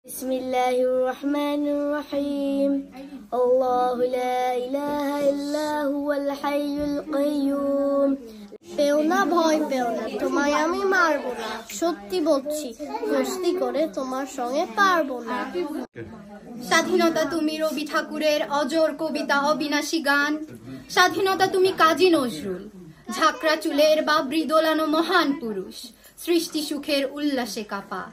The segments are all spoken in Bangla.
বিসমিল্লাহির রহমানির রহিম। আল্লাহু লা ইলাহা ইল্লা হুয়াল হাইয়ুল কাইয়্যুম। পেও না, ভয় পেও না, তোমায় আমি মারবো না। সত্যি বলছি, দোস্তি করে তোমার সঙ্গে পারবো না। স্বাধীনতা তুমি রবি ঠাকুরের অজর কবিতা অবিনাশী গান। স্বাধীনতা তুমি কাজী নজরুল, ঝাঁকড়া চুলের বাবরি দোলানো মহান পুরুষ, সৃষ্টি সুখের উল্লাসে কাপা।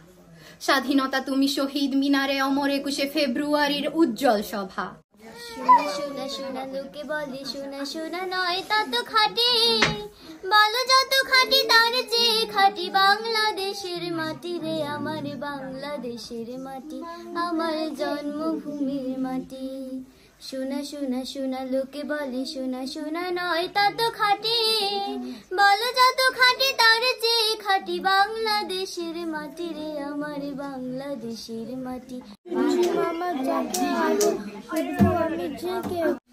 স্বাধীনতা তুমি শহীদ মিনারে অমর 21শে ফেব্রুয়ারির উজ্জ্বল সভা। শোনা শোনা শোনা লোকে বলে শোনা শোনা নয় তা তো খাঁটি, বলো যত খাঁটি তার চেয়ে খাঁটি বাংলাদেশের মাটি রে, আমার বাংলাদেশের মাটি, আমার জন্মভূমির মাটি। শোনা শোনা শোনা লোকে বলে শোনা শোনা নয় তা তো খাঁটি, বলো যত খাঁটি তার চেয়ে খাঁটি বাংলাদেশের মাটি রে, আমার বাংলাদেশের মাটি।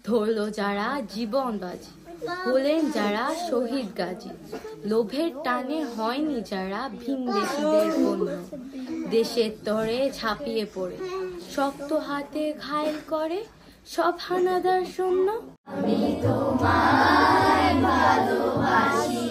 ধরলো যারা জীবন বাজি, হলেন যারা শহীদ গাজী, লোভের টানে হয়নি যারা ভিনদেশীদের পণ্য, দেশের তরে ঝাঁপিয়ে পড়ে শক্ত হাতে ঘায়েল করে সব হানাদার সৈন্য। আমি তোমায় ভালোবাসি।